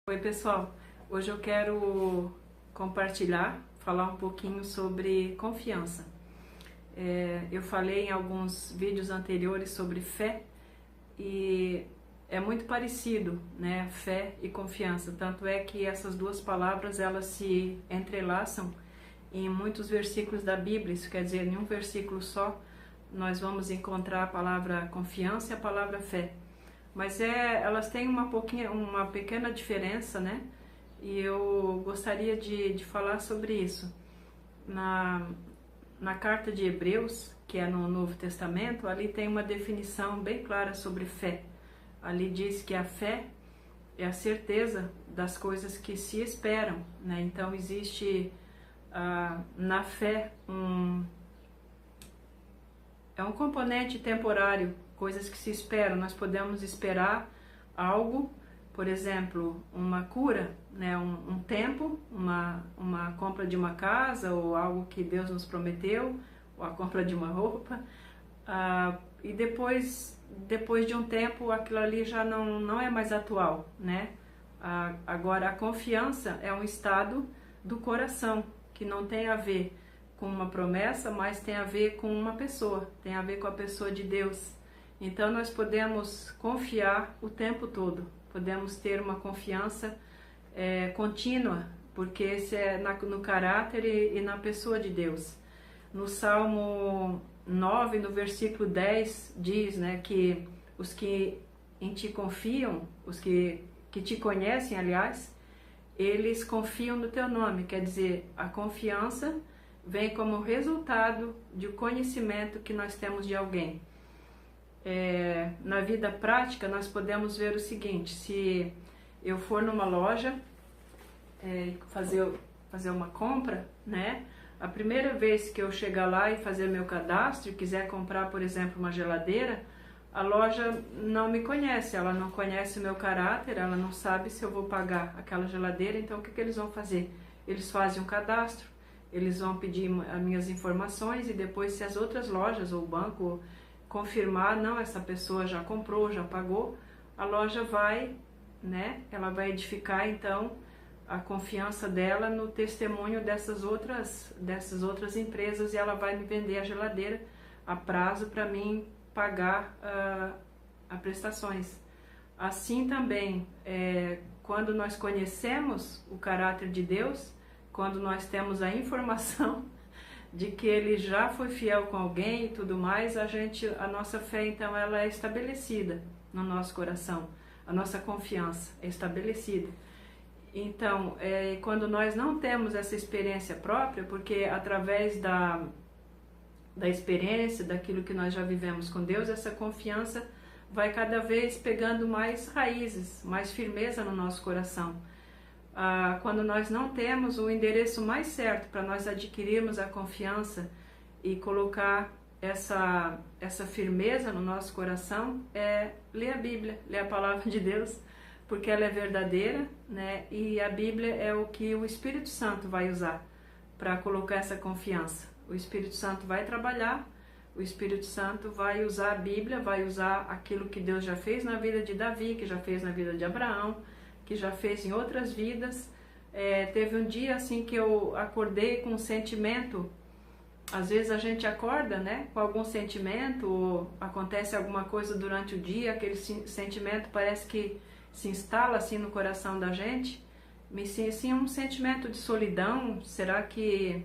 Oi pessoal, hoje eu quero compartilhar, falar um pouquinho sobre confiança. Eu falei em alguns vídeos anteriores sobre fé e é muito parecido, né, fé e confiança, tanto é que essas duas palavras elas se entrelaçam em muitos versículos da Bíblia. Isso quer dizer, em um versículo só nós vamos encontrar a palavra confiança e a palavra fé. Mas elas têm uma pequena diferença, né? E eu gostaria de falar sobre isso. Na carta de Hebreus, que é no Novo Testamento, ali tem uma definição bem clara sobre fé. Ali diz que a fé é a certeza das coisas que se esperam, né? Então existe na fé um componente temporário, coisas que se esperam. Nós podemos esperar algo, por exemplo, uma cura, né? um tempo, uma compra de uma casa, ou algo que Deus nos prometeu, ou a compra de uma roupa, e depois de um tempo aquilo ali já não é mais atual, né? Agora a confiança é um estado do coração, que não tem a ver com uma promessa, mas tem a ver com uma pessoa, tem a ver com a pessoa de Deus. Então nós podemos confiar o tempo todo, podemos ter uma confiança contínua, porque esse é no caráter e na pessoa de Deus. No Salmo 9, no versículo 10, diz, né, que os que em ti confiam, os que te conhecem, aliás, eles confiam no teu nome. Quer dizer, a confiança vem como resultado do conhecimento que nós temos de alguém. Na vida prática, nós podemos ver o seguinte: se eu for numa loja fazer uma compra, né? A primeira vez que eu chegar lá e fazer meu cadastro e quiser comprar, por exemplo, uma geladeira, a loja não me conhece, ela não conhece o meu caráter, ela não sabe se eu vou pagar aquela geladeira. Então o que eles vão fazer? Eles fazem um cadastro, eles vão pedir as minhas informações, e depois, se as outras lojas ou o banco confirmar, não, essa pessoa já comprou, já pagou, a loja vai, né, ela vai edificar então a confiança dela no testemunho dessas outras empresas, e ela vai me vender a geladeira a prazo para mim pagar a prestações. Assim também, quando nós conhecemos o caráter de Deus, quando nós temos a informação de que Ele já foi fiel com alguém e tudo mais, a nossa fé então ela é estabelecida no nosso coração, a nossa confiança é estabelecida. Então, quando nós não temos essa experiência própria, porque através da experiência, daquilo que nós já vivemos com Deus, essa confiança vai cada vez pegando mais raízes, mais firmeza no nosso coração. Quando nós não temos o endereço mais certo para nós adquirirmos a confiança e colocar essa firmeza no nosso coração, ler a Bíblia, ler a Palavra de Deus, porque ela é verdadeira, né? E a Bíblia é o que o Espírito Santo vai usar para colocar essa confiança. O Espírito Santo vai trabalhar, o Espírito Santo vai usar a Bíblia, vai usar aquilo que Deus já fez na vida de Davi, que já fez na vida de Abraão, que já fez em outras vidas. Teve um dia assim que eu acordei com um sentimento. Às vezes a gente acorda, né, com algum sentimento, ou acontece alguma coisa durante o dia, aquele sentimento parece que se instala assim no coração da gente. Assim, um sentimento de solidão. Será que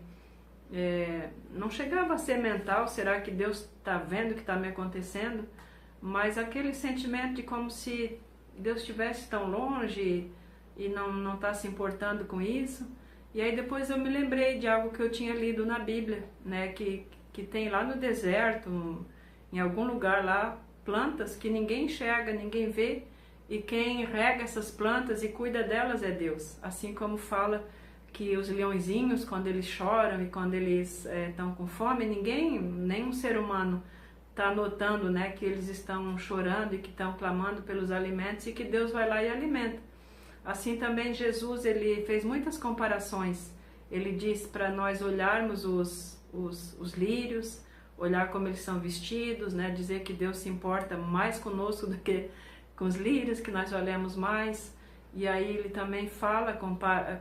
não chegava a ser mental? Será que Deus está vendo o que está me acontecendo? Mas aquele sentimento de como se Deus estivesse tão longe e não está se importando com isso. E aí depois eu me lembrei de algo que eu tinha lido na Bíblia, né, que tem lá no deserto, em algum lugar lá, plantas que ninguém enxerga, ninguém vê, e quem rega essas plantas e cuida delas é Deus. Assim como fala que os leõezinhos, quando eles choram e quando eles estão com fome, nenhum ser humano está notando, né, que eles estão chorando e que estão clamando pelos alimentos, e que Deus vai lá e alimenta. Assim também Jesus, ele fez muitas comparações. Ele diz para nós olharmos os lírios, olhar como eles são vestidos, né, dizer que Deus se importa mais conosco do que com os lírios, que nós olhamos mais. E aí ele também fala,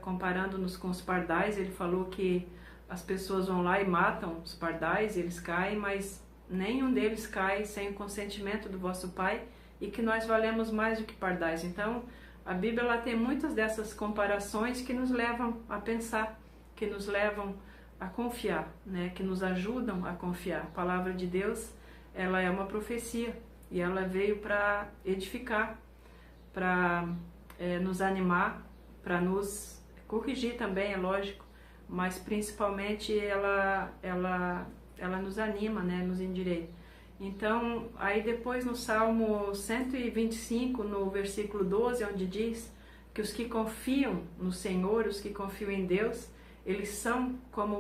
comparando-nos com os pardais, ele falou que as pessoas vão lá e matam os pardais, eles caem, mas nenhum deles cai sem o consentimento do vosso Pai, e que nós valemos mais do que pardais. Então, a Bíblia ela tem muitas dessas comparações que nos levam a pensar, que nos levam a confiar, né? Que nos ajudam a confiar. A palavra de Deus, ela é uma profecia, e ela veio para edificar, para nos animar, para nos corrigir também, é lógico, mas principalmente ela nos anima, né? Nos endireita. Então, aí depois no Salmo 125, no versículo 12, onde diz que os que confiam no Senhor, os que confiam em Deus, eles são como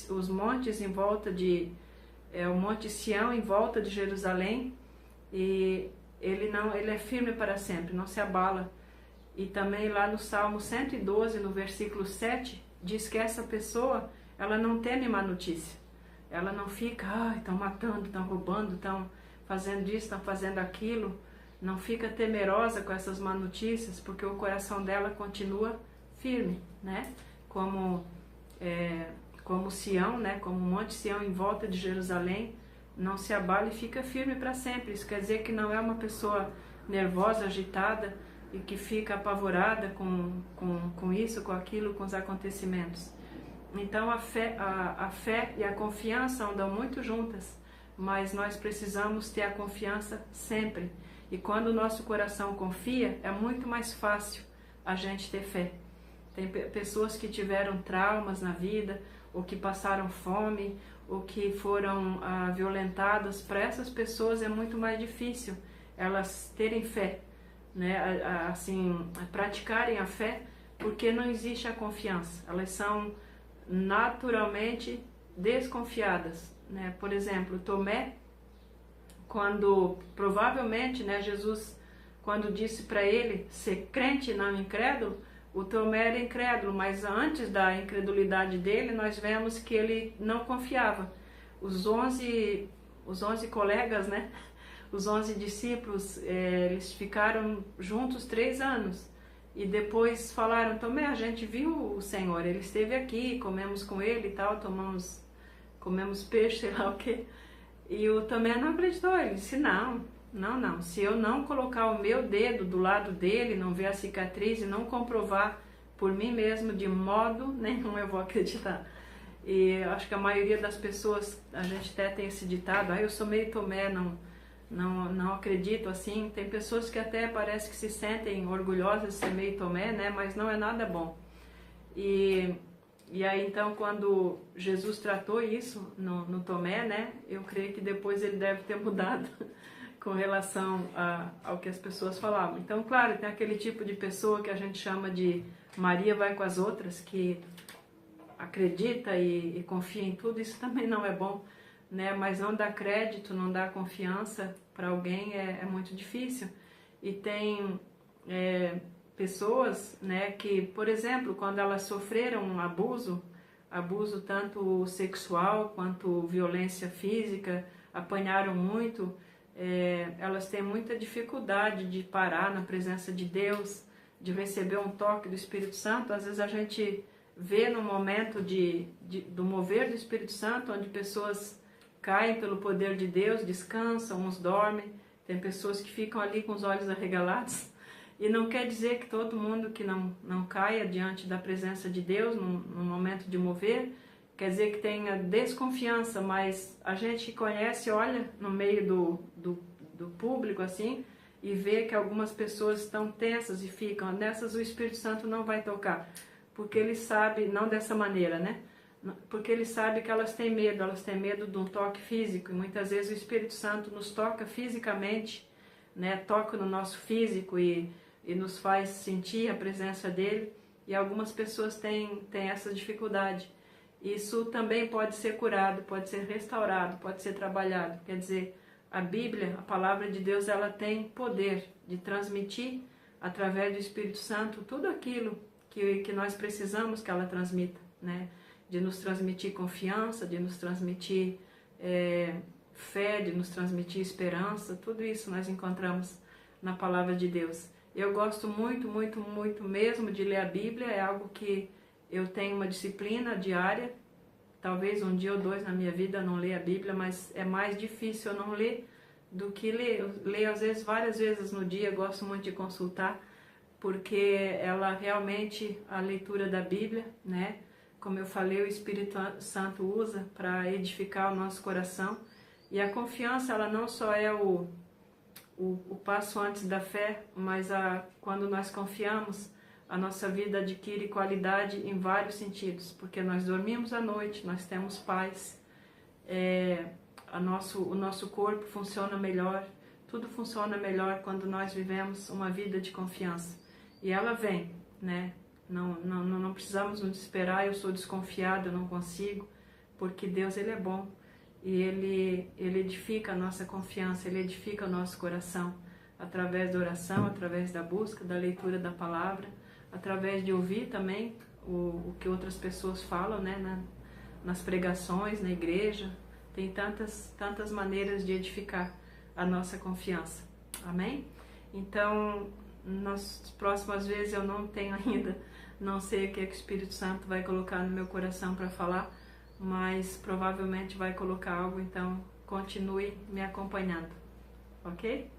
os montes em volta de... o Monte Sião em volta de Jerusalém, e ele é firme para sempre, não se abala. E também lá no Salmo 112, no versículo 7, diz que essa pessoa, ela não teme má notícia. Ela não fica, estão matando, estão roubando, estão fazendo isso, estão fazendo aquilo. Não fica temerosa com essas má notícias, porque o coração dela continua firme, né? Como Sião, né? Como o Monte Sião em volta de Jerusalém, não se abala e fica firme para sempre. Isso quer dizer que não é uma pessoa nervosa, agitada e que fica apavorada com isso, com aquilo, com os acontecimentos. Então a fé e a confiança andam muito juntas, mas nós precisamos ter a confiança sempre. E quando o nosso coração confia, é muito mais fácil a gente ter fé. Tem pessoas que tiveram traumas na vida, ou que passaram fome, ou que foram violentadas. Para essas pessoas é muito mais difícil elas terem fé, né? Assim, praticarem a fé, porque não existe a confiança. Elas são naturalmente desconfiadas, né? Por exemplo, Tomé, quando provavelmente, né, Jesus, quando disse para ele ser crente e não incrédulo, o Tomé era incrédulo, mas antes da incredulidade dele, nós vemos que ele não confiava. Os 11 colegas, né, os 11 discípulos, eles ficaram juntos 3 anos. E depois falaram, Tomé, a gente viu o Senhor, ele esteve aqui, comemos com ele e tal, comemos peixe, sei lá o que. E o Tomé não acreditou, ele disse, não, se eu não colocar o meu dedo do lado dele, não ver a cicatriz e não comprovar por mim mesmo, de modo nenhum eu vou acreditar. E acho que a maioria das pessoas, a gente até tem esse ditado, eu sou meio Tomé, não acredito assim. Tem pessoas que até parece que se sentem orgulhosas de ser meio Tomé, né? Mas não é nada bom. E aí então quando Jesus tratou isso no Tomé, né? Eu creio que depois ele deve ter mudado com relação ao que as pessoas falavam. Então, claro, tem aquele tipo de pessoa que a gente chama de Maria vai com as outras, que acredita e confia em tudo. Isso também não é bom, né? Mas não dá crédito, não dá confiança para alguém é muito difícil. E tem pessoas, né, que, por exemplo, quando elas sofreram um abuso tanto sexual quanto violência física, apanharam muito, elas têm muita dificuldade de parar na presença de Deus, de receber um toque do Espírito Santo. Às vezes a gente vê no momento do mover do Espírito Santo, onde pessoas caem pelo poder de Deus, descansam, uns dormem. Tem pessoas que ficam ali com os olhos arregalados. E não quer dizer que todo mundo que não caia diante da presença de Deus no momento de mover, quer dizer que tenha desconfiança, mas a gente conhece, olha no meio do público assim, e vê que algumas pessoas estão tensas e ficam. Nessas o Espírito Santo não vai tocar, porque ele sabe, não dessa maneira, né? Porque ele sabe que elas têm medo de um toque físico, e muitas vezes o Espírito Santo nos toca fisicamente, né? Toca no nosso físico e nos faz sentir a presença dele, e algumas pessoas têm essa dificuldade. Isso também pode ser curado, pode ser restaurado, pode ser trabalhado. Quer dizer, a Bíblia, a palavra de Deus, ela tem poder de transmitir, através do Espírito Santo, tudo aquilo que nós precisamos que ela transmita, né? De nos transmitir confiança, de nos transmitir fé, de nos transmitir esperança. Tudo isso nós encontramos na palavra de Deus. Eu gosto muito, muito, muito mesmo de ler a Bíblia, é algo que eu tenho uma disciplina diária. Talvez um dia ou dois na minha vida eu não leia a Bíblia, mas é mais difícil eu não ler do que ler. Eu leio às vezes várias vezes no dia, gosto muito de consultar, porque ela realmente, a leitura da Bíblia, né? Como eu falei, o Espírito Santo usa para edificar o nosso coração. E a confiança, ela não só é o passo antes da fé, mas quando nós confiamos, a nossa vida adquire qualidade em vários sentidos, porque nós dormimos à noite, nós temos paz, o nosso corpo funciona melhor, tudo funciona melhor quando nós vivemos uma vida de confiança. E ela vem, né? Não precisamos nos esperar, eu sou desconfiado, eu não consigo, porque Deus, Ele é bom. E Ele edifica a nossa confiança, Ele edifica o nosso coração, através da oração, através da busca, da leitura da palavra, através de ouvir também o que outras pessoas falam, né, nas pregações, na igreja. Tem tantas maneiras de edificar a nossa confiança. Amém? Então, nas próximas vezes eu não tenho ainda, não sei o que o Espírito Santo vai colocar no meu coração para falar, mas provavelmente vai colocar algo, então continue me acompanhando, ok?